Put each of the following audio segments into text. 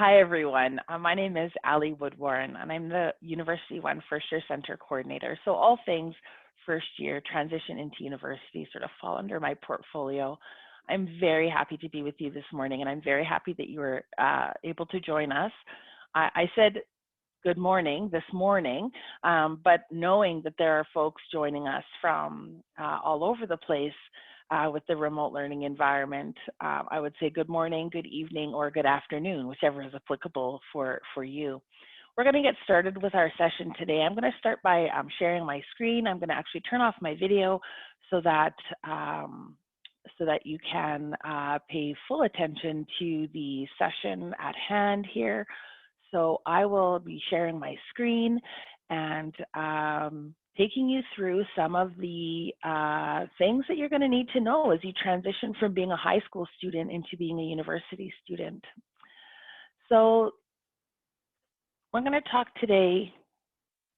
Hi, everyone. My name is Ali Woodwarren, and I'm the University One First Year Center Coordinator. So all things first year transition into university sort of fall under my portfolio. I'm very happy to be with you this morning, and I'm very happy that you were able to join us. I said good morning this morning, but knowing that there are folks joining us from all over the place with the remote learning environment, I would say good morning, good evening, or good afternoon, whichever is applicable for you. We're going to get started with our session today. I'm going to start by sharing my screen. I'm going to actually turn off my video so that you can pay full attention to the session at hand here. So I will be sharing my screen and taking you through some of the things that you're going to need to know as you transition from being a high school student into being a university student. So we're going to talk today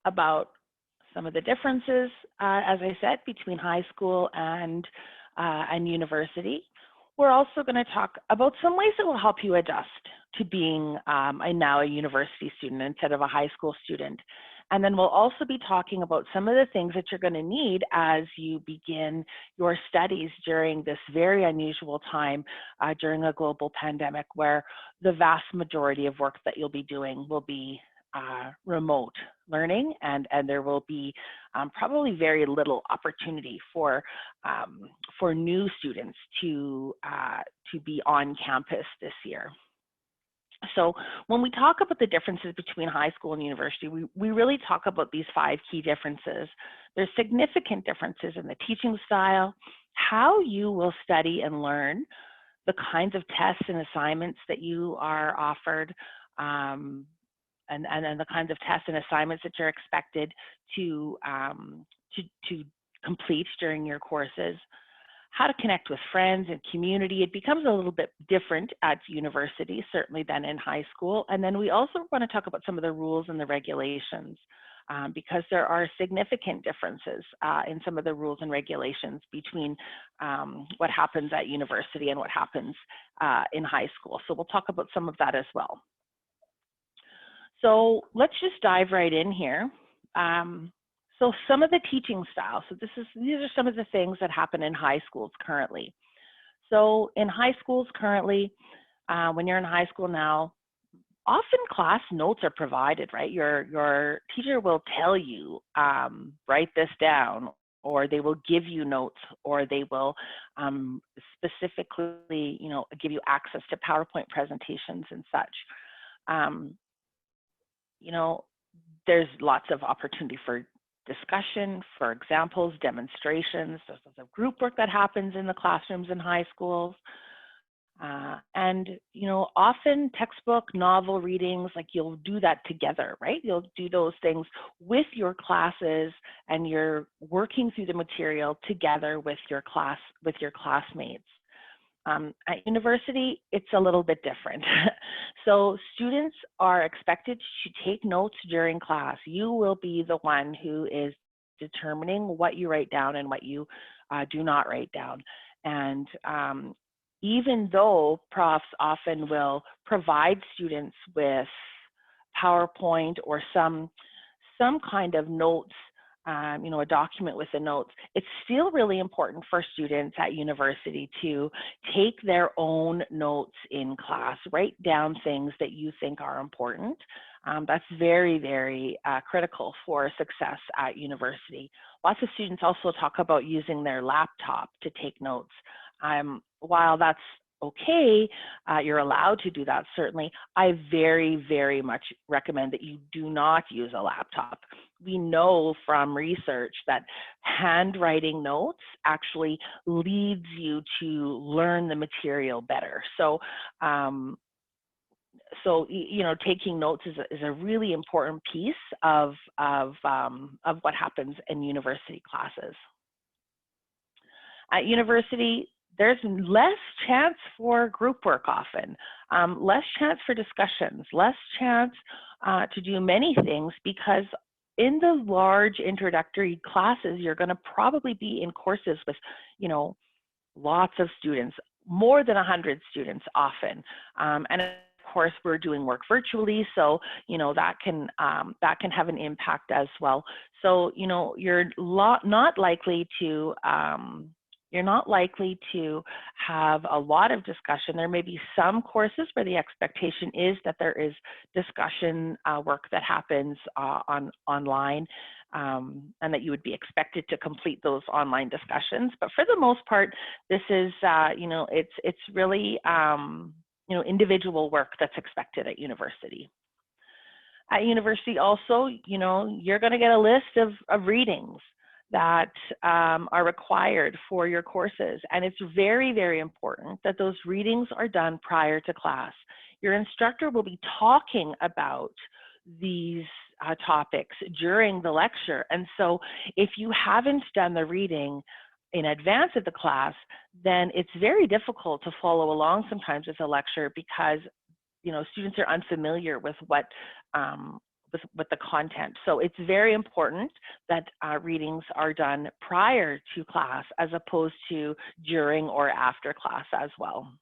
about some of the differences, as I said, between high school and university. We're also going to talk about some ways that will help you adjust to being now a university student instead of a high school student. And then we'll also be talking about some of the things that you're going to need as you begin your studies during this very unusual time during a global pandemic, where the vast majority of work that you'll be doing will be remote learning, and there will be probably very little opportunity for new students to be on campus this year. So when we talk about the differences between high school and university, we really talk about these 5 key differences. There's significant differences in the teaching style, how you will study and learn, the kinds of tests and assignments that you are offered, and the kinds of tests and assignments that you're expected to complete during your courses, how to connect with friends and community. It becomes a little bit different at university, certainly than in high school. And then we also want to talk about some of the rules and the regulations, because there are significant differences in some of the rules and regulations between what happens at university and what happens in high school. So we'll talk about some of that as well. So let's just dive right in here. So some of the teaching styles. So these are some of the things that happen in high schools currently. So in high schools currently, when you're in high school now, often class notes are provided, right? Your teacher will tell you, write this down, or they will give you notes, or they will specifically, give you access to PowerPoint presentations and such. There's lots of opportunity for discussion, for examples, demonstrations. There's lots of group work that happens in the classrooms in high schools. And often textbook, novel readings, like you'll do that together, right? You'll do those things with your classes, and you're working through the material together with your classmates. At university, it's a little bit different. So students are expected to take notes during class. You will be the one who is determining what you write down and what you do not write down. And even though profs often will provide students with PowerPoint or some kind of notes, a document with the notes, it's still really important for students at university to take their own notes in class, write down things that you think are important. That's very, very critical for success at university. Lots of students also talk about using their laptop to take notes. While that's okay, you're allowed to do that, certainly, I very, very much recommend that you do not use a laptop. We know from research that handwriting notes actually leads you to learn the material better. So, taking notes is a really important piece of what happens in university classes. At university, there's less chance for group work often, less chance for discussions, less chance to do many things, because in the large introductory classes, you're going to probably be in courses with, lots of students, more than 100 students often. And of course, we're doing work virtually, so that can have an impact as well. So you're not likely to have a lot of discussion. There may be some courses where the expectation is that there is discussion work that happens online, and that you would be expected to complete those online discussions. But for the most part, this is, it's really, individual work that's expected at university. At university also, you're going to get a list of readings that are required for your courses. And it's very, very important that those readings are done prior to class. Your instructor will be talking about these topics during the lecture. And so if you haven't done the reading in advance of the class, then it's very difficult to follow along sometimes with a lecture because students are unfamiliar with what with the content. So it's very important that readings are done prior to class as opposed to during or after class as well.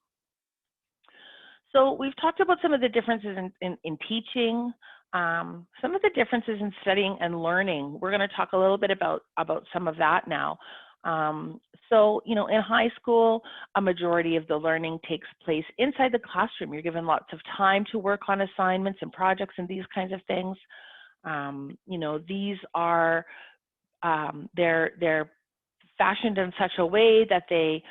So we've talked about some of the differences in teaching, some of the differences in studying and learning. We're going to talk a little bit about some of that now. So, in high school, a majority of the learning takes place inside the classroom. You're given lots of time to work on assignments and projects and these kinds of things. These are, they're fashioned in such a way that they,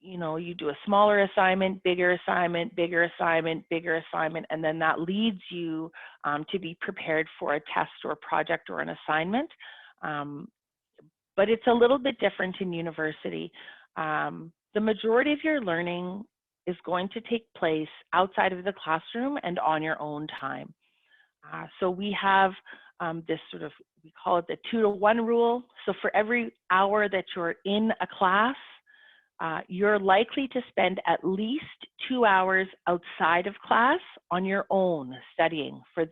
you do a smaller assignment, bigger assignment, bigger assignment, bigger assignment, and then that leads you to be prepared for a test or a project or an assignment. But it's a little bit different in university. The majority of your learning is going to take place outside of the classroom and on your own time. So we have this sort of, we call it the 2-to-1 rule. So for every hour that you're in a class, you're likely to spend at least 2 hours outside of class on your own studying for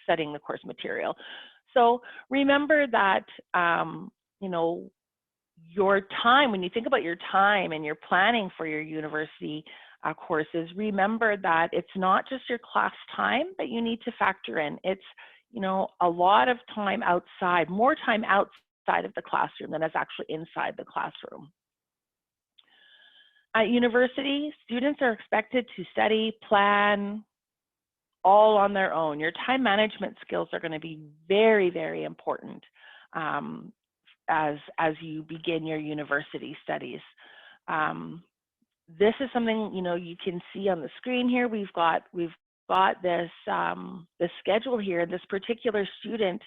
studying the course material. So remember that, your time, when you think about your time and you're planning for your university courses, remember that it's not just your class time that you need to factor in. It's, a lot of time outside, more time outside of the classroom than is actually inside the classroom. At university, students are expected to study, plan, all on their own. Your time management skills are going to be very, very important as you begin your university studies. This is something you can see on the screen here. We've got this this schedule here. This particular student,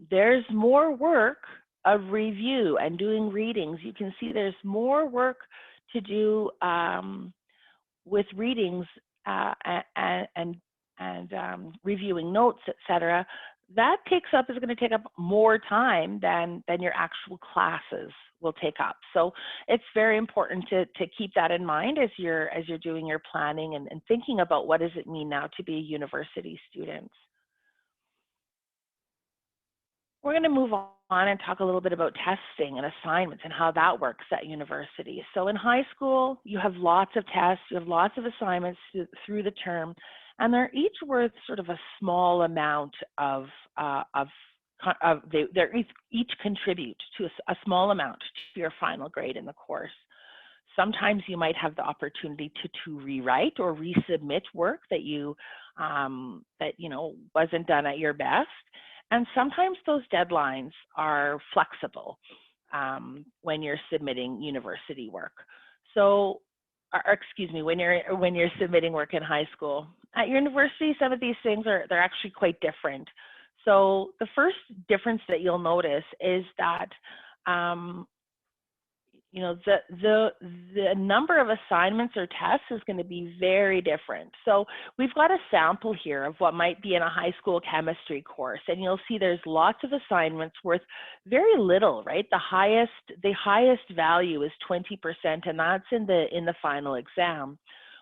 there's more work of review and doing readings. You can see there's more work to do with readings and reviewing notes, etc. That is going to take up more time than your actual classes will take up. So it's very important to keep that in mind as you're doing your planning and thinking about what does it mean now to be a university student. We're going to move on and talk a little bit about testing and assignments and how that works at university. So in high school, you have lots of tests, you have lots of assignments through the term, and they're each worth sort of a small amount they each contribute to a small amount to your final grade in the course. Sometimes you might have the opportunity to rewrite or resubmit work that wasn't done at your best. And sometimes those deadlines are flexible when you're submitting university work. So, when you're submitting work in high school. At university, some of these things they're actually quite different. So the first difference that you'll notice is that the number of assignments or tests is going to be very different. So we've got a sample here of what might be in a high school chemistry course, and you'll see there's lots of assignments worth very little, right? The highest value is 20%, and that's in the final exam.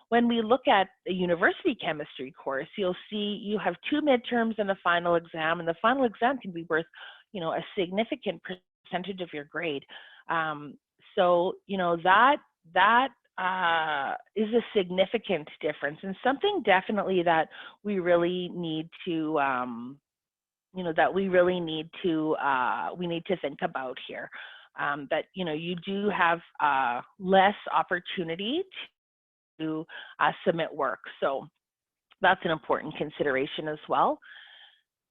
When we look at a university chemistry course, you'll see you have 2 midterms and a final exam, and the final exam can be worth, a significant percentage of your grade. So, that is a significant difference, and something definitely that we really need to, that we need to think about here. That you do have less opportunity to submit work, so that's an important consideration as well.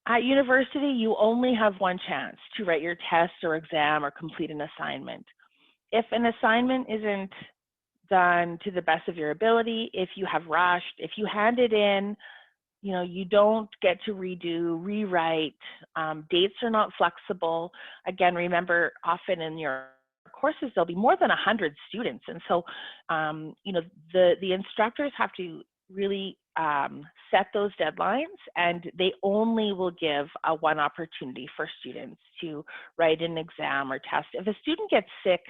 At university, you only have one chance to write your test or exam or complete an assignment. If an assignment isn't done to the best of your ability, if you have rushed, if you hand it in, you don't get to redo, rewrite. Dates are not flexible. Again, remember, often in your courses, there'll be more than 100 students. And so, the instructors have to really set those deadlines, and they only will give one opportunity for students to write an exam or test. If a student gets sick,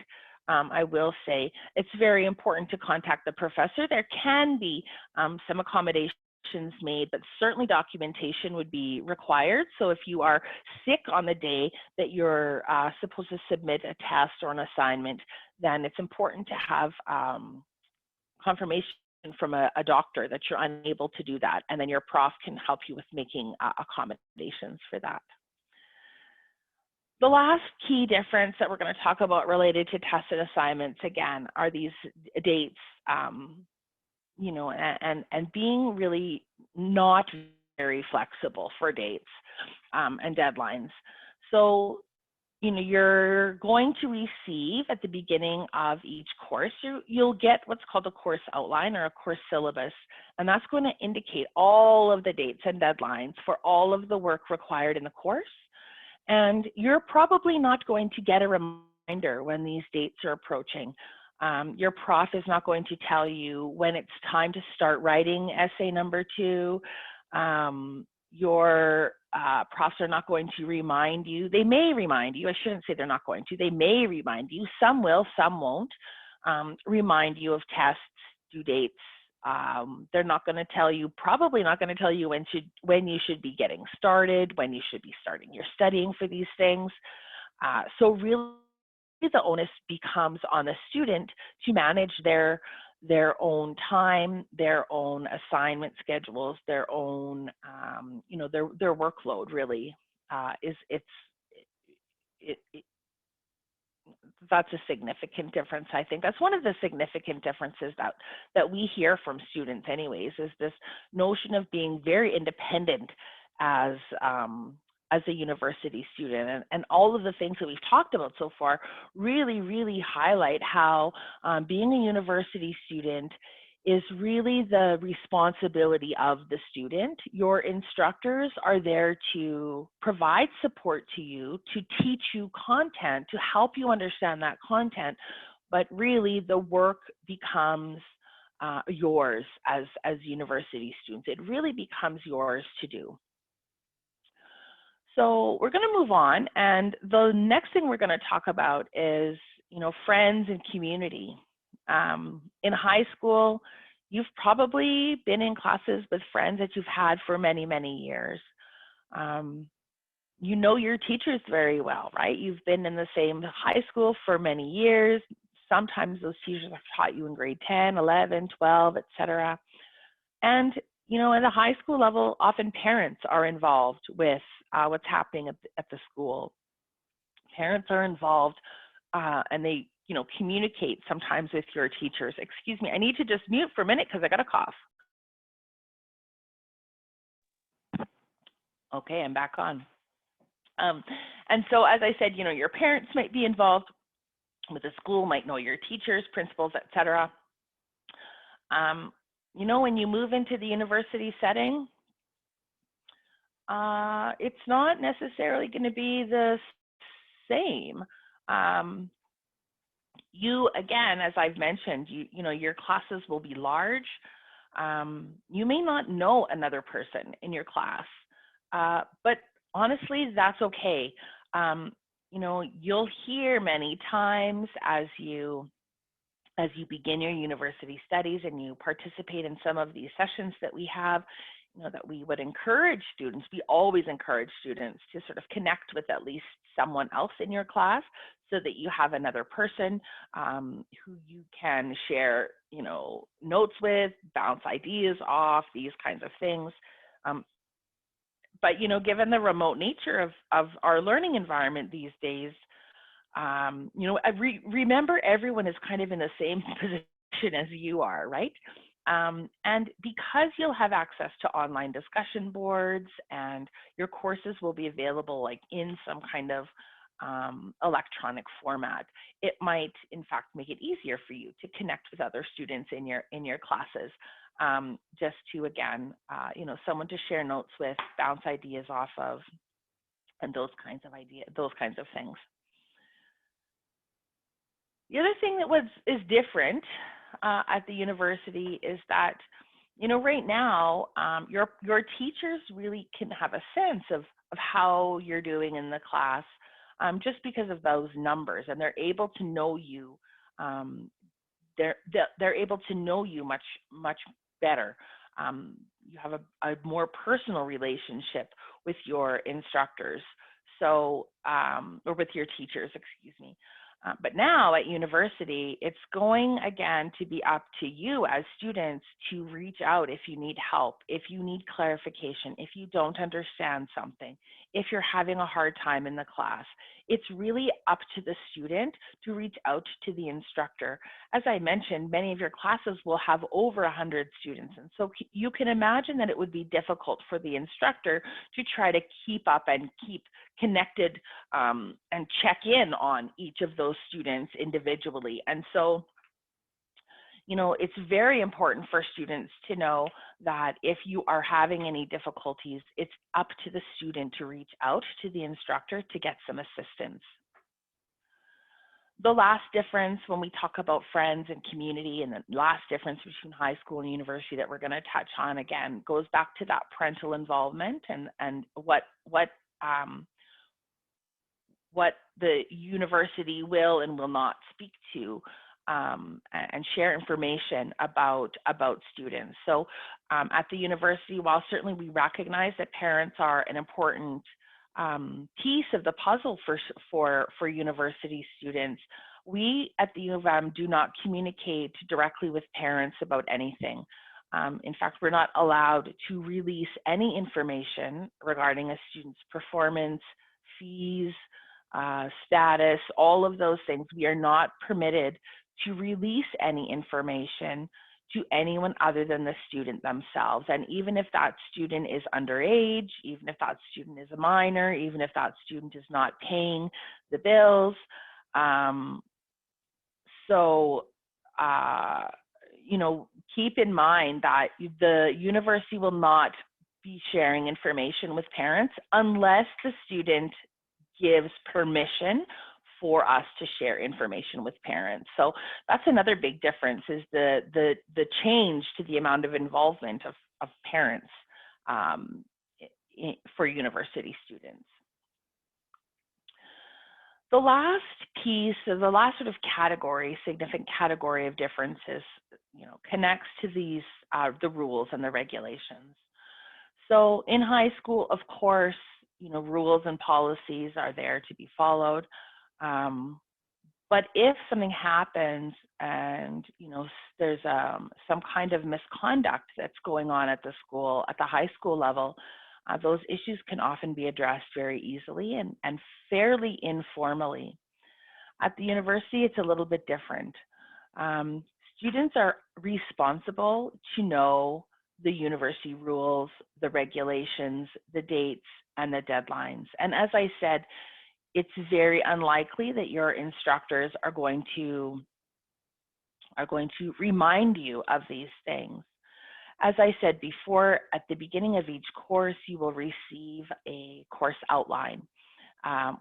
I will say it's very important to contact the professor. There can be some accommodations made, but certainly documentation would be required. So if you are sick on the day that you're supposed to submit a test or an assignment, then it's important to have confirmation from a doctor that you're unable to do that, and then your prof can help you with making accommodations for that. The last key difference that we're going to talk about related to tests and assignments, again, are these dates, and being really not very flexible for dates and deadlines. So, you're going to receive at the beginning of each course, you'll get what's called a course outline or a course syllabus, and that's going to indicate all of the dates and deadlines for all of the work required in the course. And you're probably not going to get a reminder when these dates are approaching. Your prof is not going to tell you when it's time to start writing essay number 2. Your profs are not going to remind you. They may remind you. I shouldn't say they're not going to. They may remind you. Some will, some won't. Remind you of tests, due dates. They're not going to tell you, probably not going to tell you when you should be getting started, when you should be starting your studying for these things. So really the onus becomes on the student to manage their own time, their own assignment schedules, their own, their workload really that's a significant difference. I think that's one of the significant differences that we hear from students anyways, is this notion of being very independent as a university student. And all of the things that we've talked about so far really, really highlight how being a university student is really the responsibility of the student. Your instructors are there to provide support to you, to teach you content, to help you understand that content, but really the work becomes yours as university students. It really becomes yours to do. So we're going to move on, and the next thing we're going to talk about is, friends and community. In high school, you've probably been in classes with friends that you've had for many, many years. You know your teachers very well, right? You've been in the same high school for many years. Sometimes those teachers have taught you in grade 10, 11, 12, etc. And at the high school level, often parents are involved with what's happening at the school. Parents are involved and they, communicate sometimes with your teachers. Excuse me, I need to just mute for a minute because I got a cough. Okay, I'm back on. And so, as I said, your parents might be involved with the school, might know your teachers, principals, etc. When you move into the university setting, it's not necessarily going to be the same. Again, as I've mentioned, your classes will be large. You may not know another person in your class, but honestly, that's okay. You'll hear many times as you begin your university studies and you participate in some of these sessions that we have, that we would encourage students, we always encourage students to sort of connect with at least someone else in your class so that you have another person who you can share, notes with, bounce ideas off, these kinds of things. But, given the remote nature of our learning environment these days, remember everyone is kind of in the same position as you are, right? And because you'll have access to online discussion boards and your courses will be available like in some kind of electronic format, it might in fact make it easier for you to connect with other students in your classes. Just to, again, someone to share notes with, bounce ideas off of, and those kinds of things. The other thing that is different at the university is that, right now, your teachers really can have a sense of how you're doing in the class just because of those numbers, and they're able to know you. They're able to know you much better. You have a more personal relationship with your instructors, or with your teachers, excuse me. But now at university, it's going again to be up to you as students to reach out if you need help, if you need clarification, if you don't understand something, if you're having a hard time in the class. It's really up to the student to reach out to the instructor. As I mentioned, many of your classes will have over 100 students. And so you can imagine that it would be difficult for the instructor to try to keep up and keep connected and check in on each of those students individually. And so, it's very important for students to know that if you are having any difficulties, it's up to the student to reach out to the instructor to get some assistance. The last difference when we talk about friends and community, and the last difference between high school and university that we're going to touch on again, goes back to that parental involvement and what the university will and will not speak to and share information about students. So at the university, while certainly we recognize that parents are an important piece of the puzzle for university students, we at the U of M do not communicate directly with parents about anything. In fact, we're not allowed to release any information regarding a student's performance, fees, status, all of those things. We are not permitted to release any information to anyone other than the student themselves. And even if that student is underage, even if that student is a minor, even if that student is not paying the bills. Keep in mind that the university will not be sharing information with parents unless the student gives permission for us to share information with parents. So that's another big difference, is the change to the amount of involvement of parents for university students. The last piece, or the last sort of category, significant category of differences, connects to these the rules and the regulations. So in high school, of course, rules and policies are there to be followed. But if something happens and, there's some kind of misconduct that's going on at the school, at the high school level, those issues can often be addressed very easily and fairly informally. At the university, it's a little bit different. Students are responsible to know the university rules, the regulations, the dates, and the deadlines. And as I said, it's very unlikely that your instructors are going to remind you of these things. As I said before, at the beginning of each course, you will receive a course outline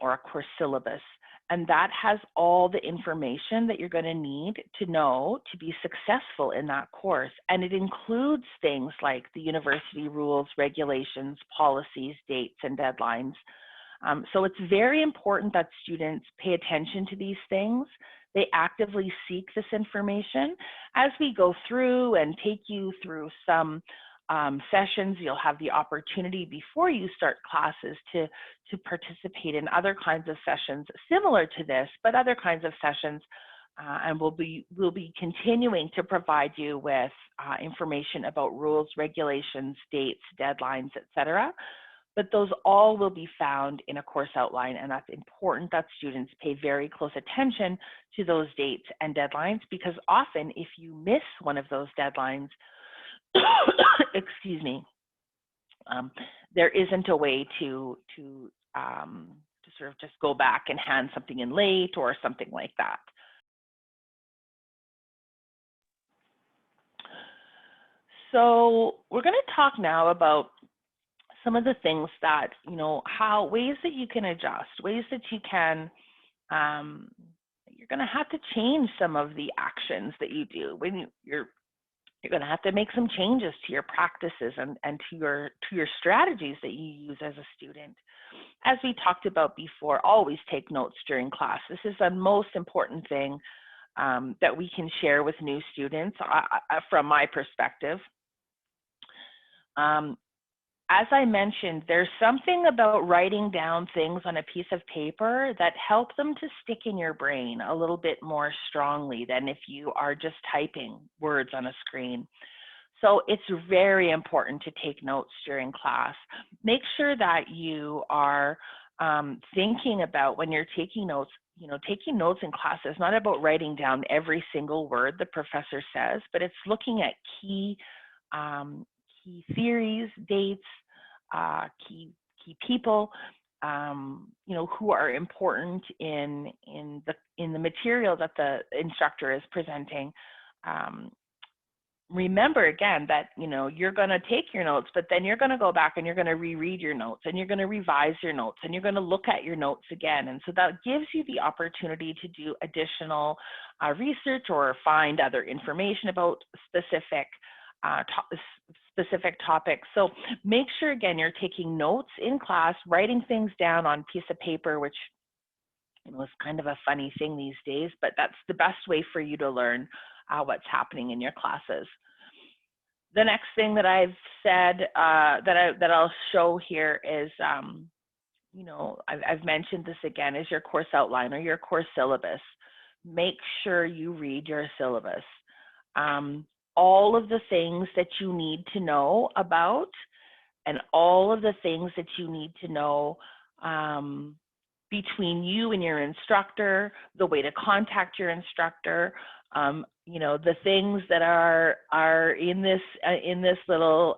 or a course syllabus. And that has all the information that you're going to need to know to be successful in that course. And it includes things like the university rules, regulations, policies, dates, and deadlines. So it's very important that students pay attention to these things. They actively seek this information as we go through and take you through some sessions. You'll have the opportunity before you start classes to participate in other kinds of sessions similar to this, but other kinds of sessions. And we'll be continuing to provide you with information about rules, regulations, dates, deadlines, etc. But those all will be found in a course outline, and that's important that students pay very close attention to those dates and deadlines, because often if you miss one of those deadlines, excuse me, there isn't a way to sort of just go back and hand something in late or something like that. So we're going to talk now about some of the things that, ways that you can adjust, ways that you can, you're going to have to change some of the actions that you do when you're going to have to make some changes to your practices and to your strategies that you use as a student. As we talked about before, always take notes during class. This is the most important thing that we can share with new students from my perspective. As I mentioned, there's something about writing down things on a piece of paper that help them to stick in your brain a little bit more strongly than if you are just typing words on a screen. So it's very important to take notes during class. Make sure that you are thinking about when you're taking notes. Taking notes in class is not about writing down every single word the professor says, but it's looking at key theories, dates, key people, who are important in the material that the instructor is presenting. Remember again that you're going to take your notes, but then you're going to go back and you're going to reread your notes, and you're going to revise your notes, and you're going to look at your notes again. And so that gives you the opportunity to do additional research or find other information about specific topics. So make sure, again, you're taking notes in class, writing things down on a piece of paper, which is kind of a funny thing these days, but that's the best way for you to learn what's happening in your classes. The next thing that I've said that I'll show here is, I've mentioned this again, is your course outline or your course syllabus. Make sure you read your syllabus. All of the things that you need to know about, and all of the things that you need to know between you and your instructor, the way to contact your instructor, the things that are in this little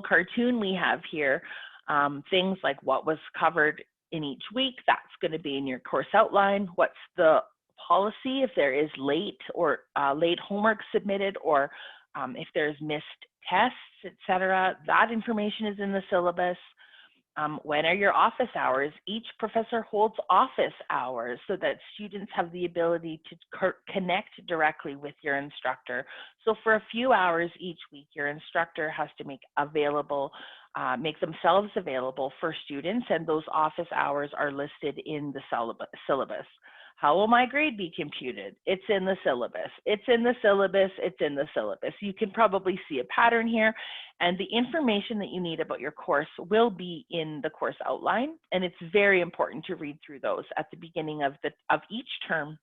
cartoon we have here, things like what was covered in each week, that's going to be in your course outline. What's the policy if there is late homework submitted, or if there's missed tests, etc. That information is in the syllabus. When are your office hours? Each professor holds office hours so that students have the ability to connect directly with your instructor. So for a few hours each week, your instructor has to make themselves available for students, and those office hours are listed in the syllabus. How will my grade be computed? It's in the syllabus. It's in the syllabus. It's in the syllabus. You can probably see a pattern here, and the information that you need about your course will be in the course outline, and it's very important to read through those at the beginning of each term,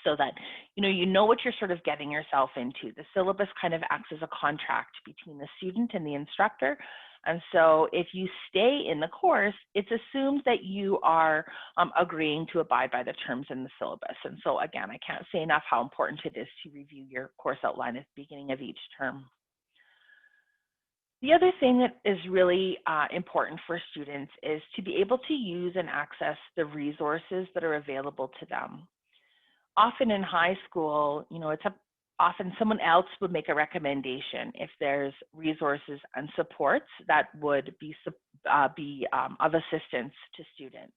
so that you know what you're sort of getting yourself into. The syllabus kind of acts as a contract between the student and the instructor. And so if you stay in the course, it's assumed that you are agreeing to abide by the terms in the syllabus. And so again, I can't say enough how important it is to review your course outline at the beginning of each term. The other thing that is really important for students is to be able to use and access the resources that are available to them. Often in high school, often someone else would make a recommendation if there's resources and supports that would be of assistance to students.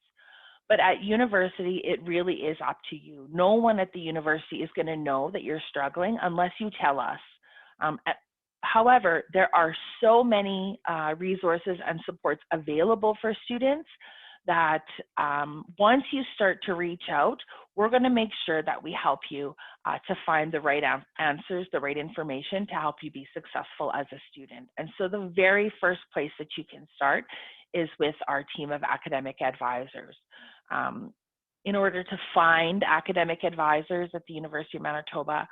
But at university, it really is up to you. No one at the university is going to know that you're struggling unless you tell us. However, there are so many resources and supports available for students that once you start to reach out, we're going to make sure that we help you to find the right answers, the right information to help you be successful as a student. And so the very first place that you can start is with our team of academic advisors. In order to find academic advisors at the University of Manitoba,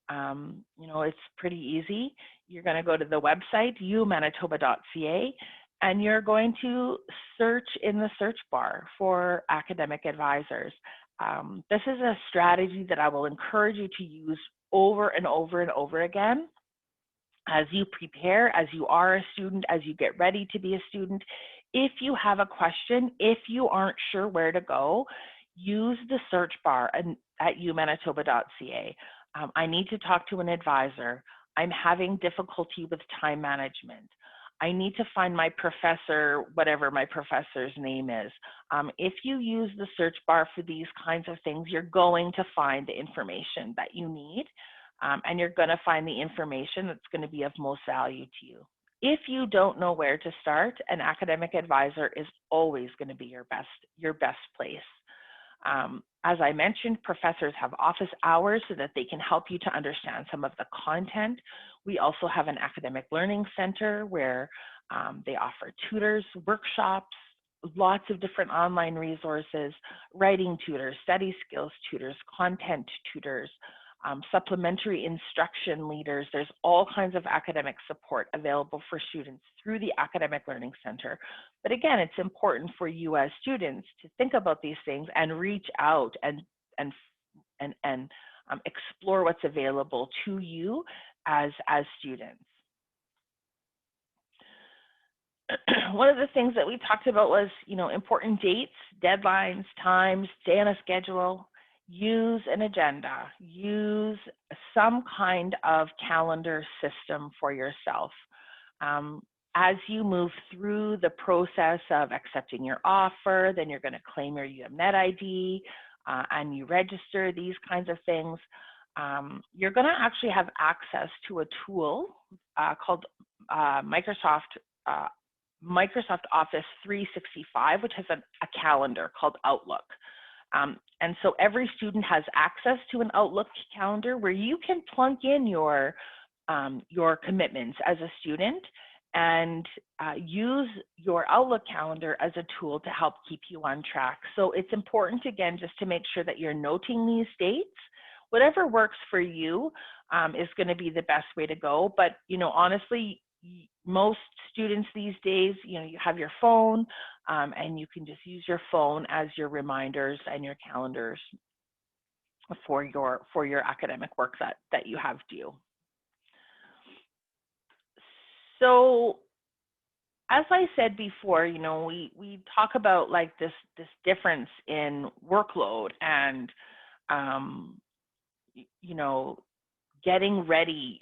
it's pretty easy. You're going to go to the website, umanitoba.ca, and you're going to search in the search bar for academic advisors. This is a strategy that I will encourage you to use over and over and over again as you prepare, as you are a student, as you get ready to be a student. If you have a question, if you aren't sure where to go, use the search bar at umanitoba.ca. I need to talk to an advisor. I'm having difficulty with time management. I need to find my professor, whatever my professor's name is. If you use the search bar for these kinds of things, you're going to find the information that you need, and you're going to find the information that's going to be of most value to you. If you don't know where to start, an academic advisor is always going to be your best place. As I mentioned, professors have office hours so that they can help you to understand some of the content. We also have an academic learning center where they offer tutors, workshops, lots of different online resources, writing tutors, study skills tutors, content tutors, supplementary instruction leaders. There's all kinds of academic support available for students through the Academic Learning Center. But again, it's important for you as students to think about these things and reach out and explore what's available to you as students. One of the things that we talked about was, important dates, deadlines, times, stay on a schedule. Use an agenda, use some kind of calendar system for yourself. As you move through the process of accepting your offer, then you're going to claim your UMNet ID and you register, these kinds of things. You're going to actually have access to a tool called Microsoft Office 365, which has a calendar called Outlook. And so every student has access to an Outlook calendar where you can plunk in your commitments as a student and use your Outlook calendar as a tool to help keep you on track. So it's important, again, just to make sure that you're noting these dates. Whatever works for you is going to be the best way to go. But, honestly, most students these days, you have your phone and you can just use your phone as your reminders and your calendars for your academic work that you have due. So as I said before, we talk about like this difference in workload and getting ready.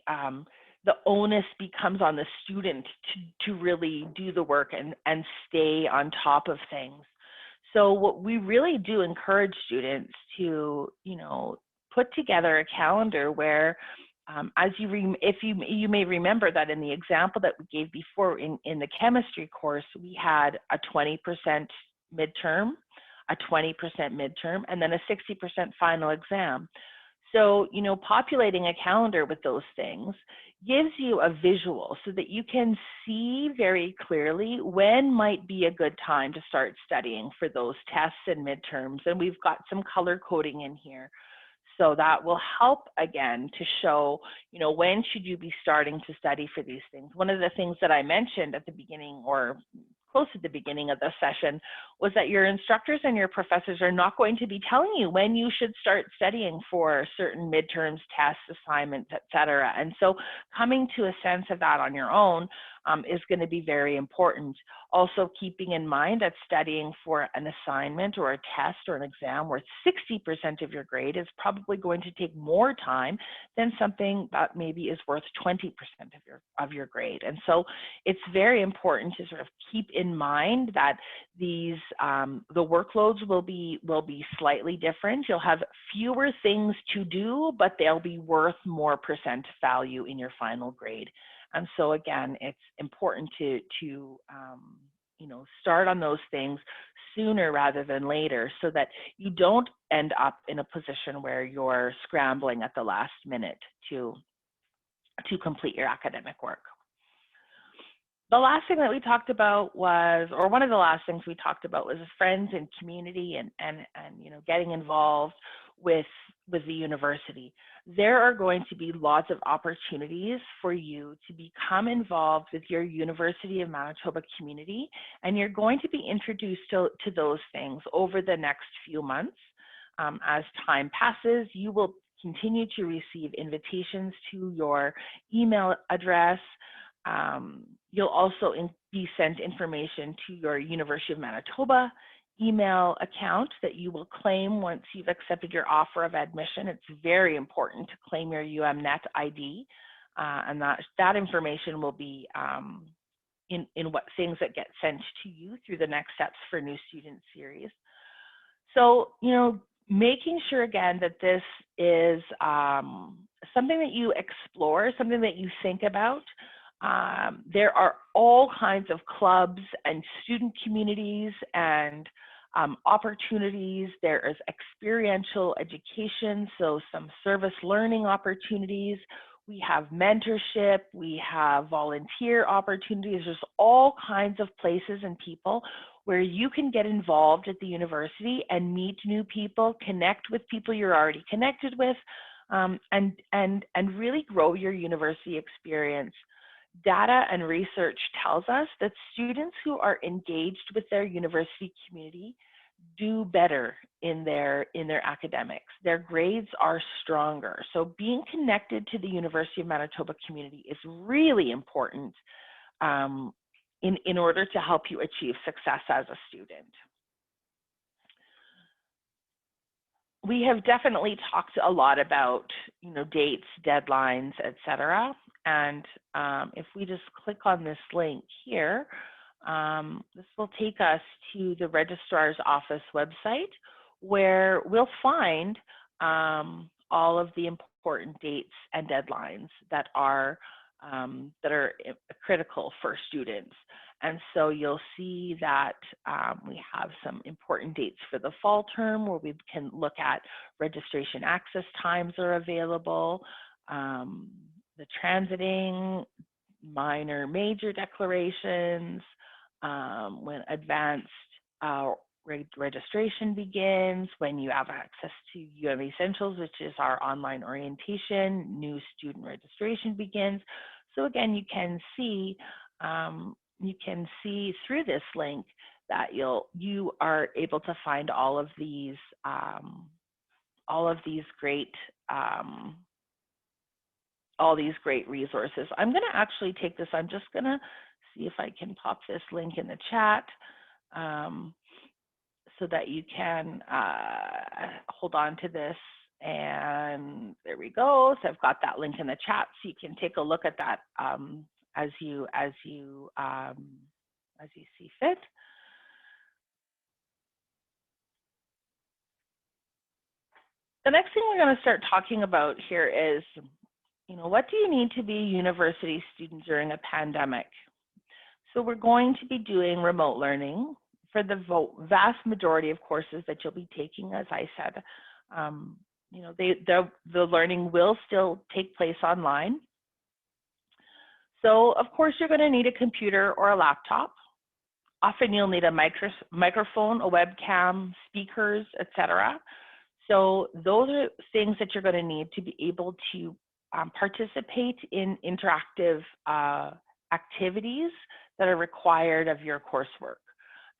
The onus becomes on the student to really do the work and stay on top of things. So what we really do encourage students to, put together a calendar where, you may remember that in the example that we gave before in the chemistry course, we had a 20% midterm, a 20% midterm, and then a 60% final exam. So, populating a calendar with those things gives you a visual so that you can see very clearly when might be a good time to start studying for those tests and midterms. And we've got some color coding in here. So that will help, again, to show, when should you be starting to study for these things. One of the things that I mentioned at the beginning or close at the beginning of the session was that your instructors and your professors are not going to be telling you when you should start studying for certain midterms, tests, assignments, etc. And so coming to a sense of that on your own is going to be very important. Also keeping in mind that studying for an assignment or a test or an exam worth 60% of your grade is probably going to take more time than something that maybe is worth 20% of your grade. And so it's very important to sort of keep in mind that these the workloads will be slightly different. You'll have fewer things to do, but they'll be worth more percent value in your final grade. And so again, it's important to start on those things sooner rather than later, so that you don't end up in a position where you're scrambling at the last minute to complete your academic work. The last thing that we talked about was, or one of the last things we talked about was friends and community and getting involved with the university. There are going to be lots of opportunities for you to become involved with your University of Manitoba community, and you're going to be introduced to those things over the next few months. As time passes, you will continue to receive invitations to your email address. You'll also be sent information to your University of Manitoba email account that you will claim once you've accepted your offer of admission. It's very important to claim your UMNet ID, and that information will be in what things that get sent to you through the Next Steps for New Students series. So, making sure again that this is something that you explore, something that you think about. There are all kinds of clubs and student communities and opportunities. There is experiential education, so some service learning opportunities. We have mentorship, we have volunteer opportunities. There's all kinds of places and people where you can get involved at the university and meet new people, connect with people you're already connected with, and really grow your university experience. Data and research tells us that students who are engaged with their university community do better in their academics. Their grades are stronger. So being connected to the University of Manitoba community is really important in order to help you achieve success as a student. We have definitely talked a lot about, dates, deadlines, etc. And if we just click on this link here, this will take us to the Registrar's Office website, where we'll find all of the important dates and deadlines that are critical for students. And so you'll see that we have some important dates for the fall term where we can look at registration access times are available, the transiting, minor, major declarations, when advanced registration begins, when you have access to UM Essentials, which is our online orientation, new student registration begins. So again, you can see through this link that you are able to find all of these great resources. I'm going to actually take this. I'm just going to see if I can pop this link in the chat so that you can hold on to this. And there we go. So I've got that link in the chat, so you can take a look at that as you see fit. The next thing we're going to start talking about here is, what do you need to be a university student during a pandemic? So we're going to be doing remote learning for the vast majority of courses that you'll be taking. As I said, the learning will still take place online. So of course you're going to need a computer or a laptop. Often you'll need a microphone, a webcam, speakers, etc. So those are things that you're going to need to be able to participate in interactive activities that are required of your coursework.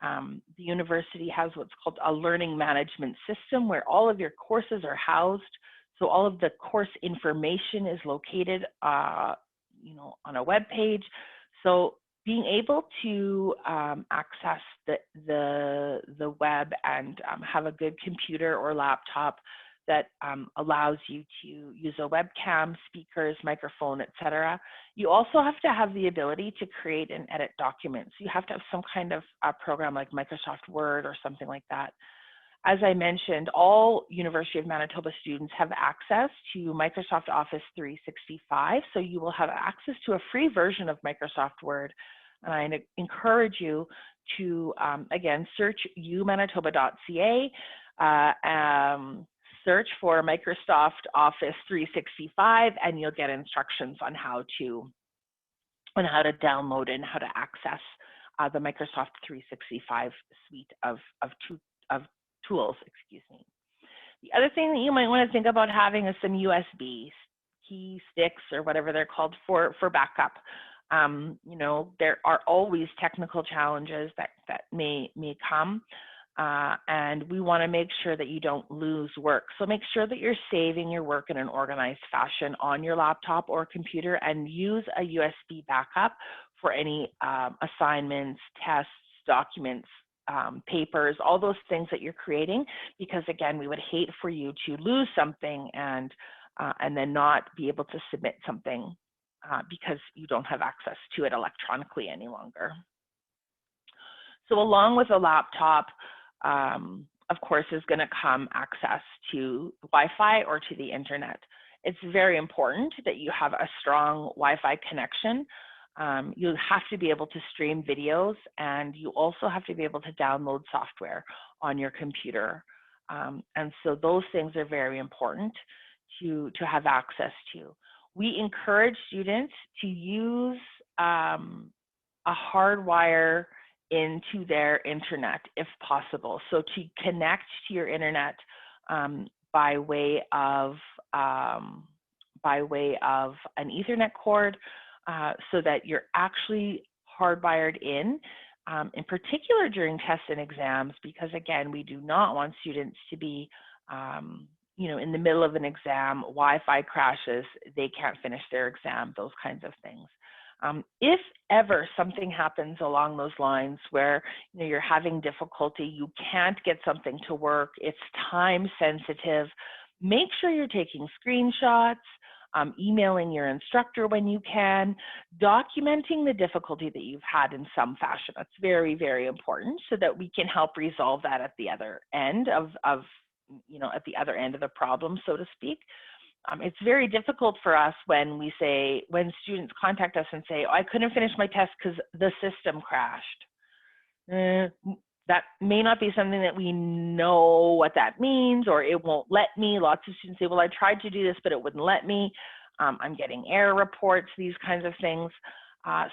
The university has what's called a learning management system where all of your courses are housed. So all of the course information is located on a web page. So being able to access the web and have a good computer or laptop that allows you to use a webcam, speakers, microphone, etc. You also have to have the ability to create and edit documents. You have to have some kind of program like Microsoft Word or something like that. As I mentioned, all University of Manitoba students have access to Microsoft Office 365, so you will have access to a free version of Microsoft Word And I encourage you to, again, search umanitoba.ca, search for Microsoft Office 365, and you'll get instructions on how to download and how to access the Microsoft 365 suite of tools. Excuse me. The other thing that you might want to think about having is some USB key sticks or whatever they're called for backup. You know, there are always technical challenges that may come, and we want to make sure that you don't lose work. So make sure that you're saving your work in an organized fashion on your laptop or computer, and use a USB backup for any assignments, tests, documents, papers, all those things that you're creating, because again, we would hate for you to lose something and then not be able to submit something because you don't have access to it electronically any longer. So along with a laptop, of course, is going to come access to Wi-Fi or to the internet. It's very important that you have a strong Wi-Fi connection. You have to be able to stream videos, and you also have to be able to download software on your computer. And so those things are very important to have access to. We encourage students to use a hardwire into their internet if possible. So to connect to your internet by way of an Ethernet cord, so that you're actually hardwired in particular during tests and exams, because again, we do not want students to be you know, in the middle of an exam, Wi-Fi crashes, they can't finish their exam, those kinds of things. If ever something happens along those lines where you know, you're having difficulty, you can't get something to work, it's time sensitive, make sure you're taking screenshots, emailing your instructor when you can, documenting the difficulty that you've had in some fashion. That's very, very important so that we can help resolve that at the other end of you know, at the other end of the problem, so to speak. It's very difficult for us when students contact us and say, oh, I couldn't finish my test because the system crashed. That may not be something that we know what that means, or it won't let me. Lots of students say, well, I tried to do this, but it wouldn't let me. I'm getting error reports, these kinds of things.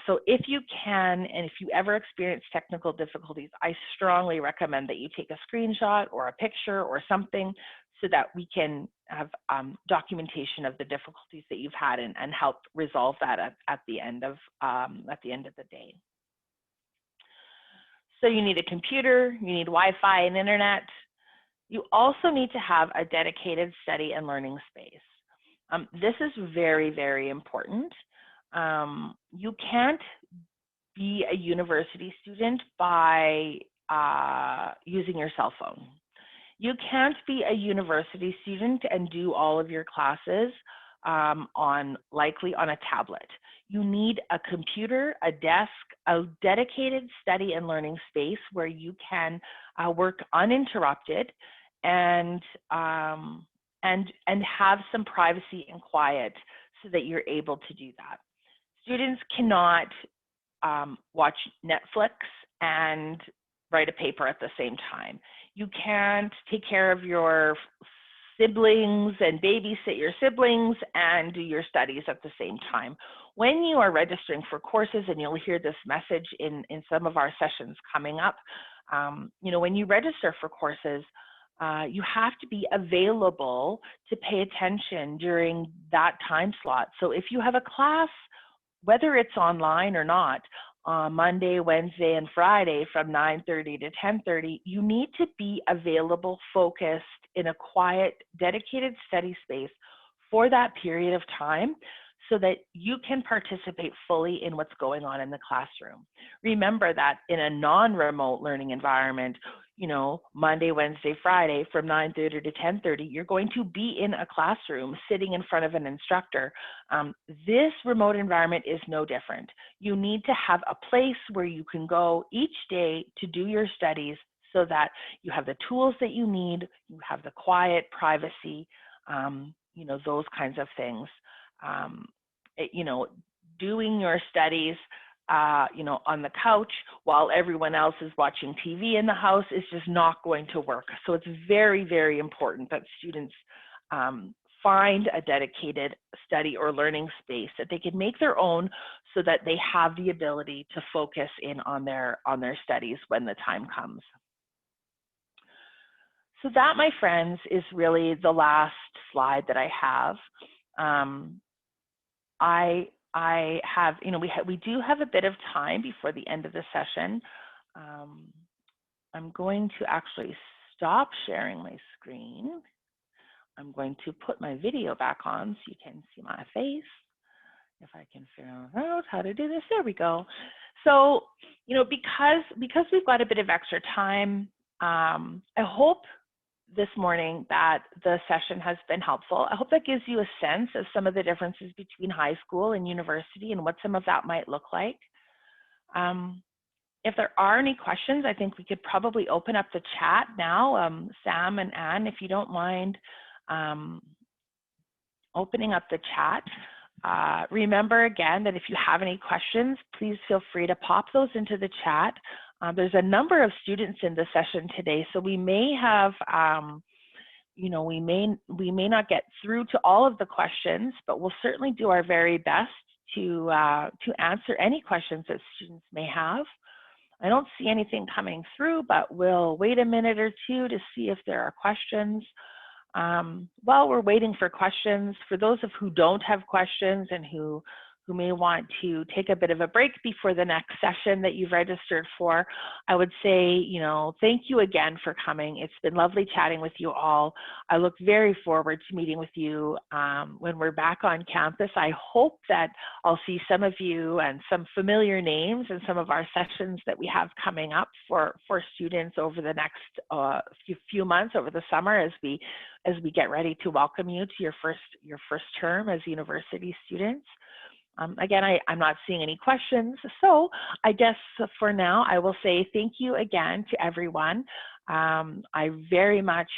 So if you can, and if you ever experience technical difficulties, I strongly recommend that you take a screenshot or a picture or something so that we can have documentation of the difficulties that you've had and help resolve that at the end of the day. So you need a computer, you need Wi-Fi and internet. You also need to have a dedicated study and learning space. This is very, very important. You can't be a university student by using your cell phone. You can't be a university student and do all of your classes likely on a tablet. You need a computer, a desk, a dedicated study and learning space where you can work uninterrupted and have some privacy and quiet so that you're able to do that. Students cannot watch Netflix and write a paper at the same time. You can't take care of your siblings and babysit your siblings and do your studies at the same time. When you are registering for courses, and you'll hear this message in some of our sessions coming up, you know, when you register for courses, you have to be available to pay attention during that time slot. So if you have a class, whether it's online or not, Monday, Wednesday, and Friday from 9:30 to 10:30, you need to be available, focused in a quiet, dedicated study space for that period of time so that you can participate fully in what's going on in the classroom. Remember that in a non-remote learning environment, you know, Monday, Wednesday, Friday from 9:30 to 10:30, you're going to be in a classroom sitting in front of an instructor. This remote environment is no different. You need to have a place where you can go each day to do your studies so that you have the tools that you need, you have the quiet, privacy, you know, those kinds of things. You know, doing your studies you know, on the couch while everyone else is watching TV in the house is just not going to work. So it's very, very important that students find a dedicated study or learning space that they can make their own so that they have the ability to focus in on their studies when the time comes. So that, my friends, is really the last slide that I have. I have, you know, we do have a bit of time before the end of the session. I'm going to actually stop sharing my screen. I'm going to put my video back on so you can see my face. If I can figure out how to do this, there we go. So, you know, because we've got a bit of extra time, I hope this morning that the session has been helpful. I hope that gives you a sense of some of the differences between high school and university and what some of that might look like. If there are any questions, I think we could probably open up the chat now. Sam and Anne, if you don't mind opening up the chat. Remember again that if you have any questions, please feel free to pop those into the chat. There's a number of students in the session today, so we may have, you know, we may not get through to all of the questions, but we'll certainly do our very best to answer any questions that students may have. I don't see anything coming through, but we'll wait a minute or two to see if there are questions. While we're waiting for questions, for those of who don't have questions and who may want to take a bit of a break before the next session that you've registered for, I would say, you know, thank you again for coming. It's been lovely chatting with you all. I look very forward to meeting with you when we're back on campus. I hope that I'll see some of you and some familiar names in some of our sessions that we have coming up for students over the next few months over the summer as we get ready to welcome you to your first term as university students. Again, I'm not seeing any questions, so I guess for now I will say thank you again to everyone. I very much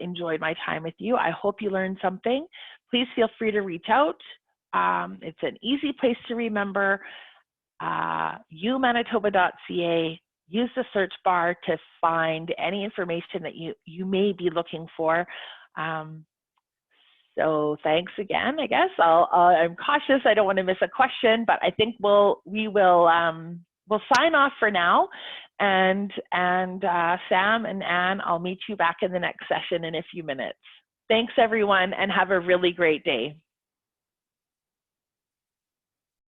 enjoyed my time with you. I hope you learned something. Please feel free to reach out. It's an easy place to remember, umanitoba.ca. Use the search bar to find any information that you may be looking for. So thanks again, I guess. I'm cautious, I don't want to miss a question, but I think we'll sign off for now. And Sam and Anne, I'll meet you back in the next session in a few minutes. Thanks everyone, and have a really great day.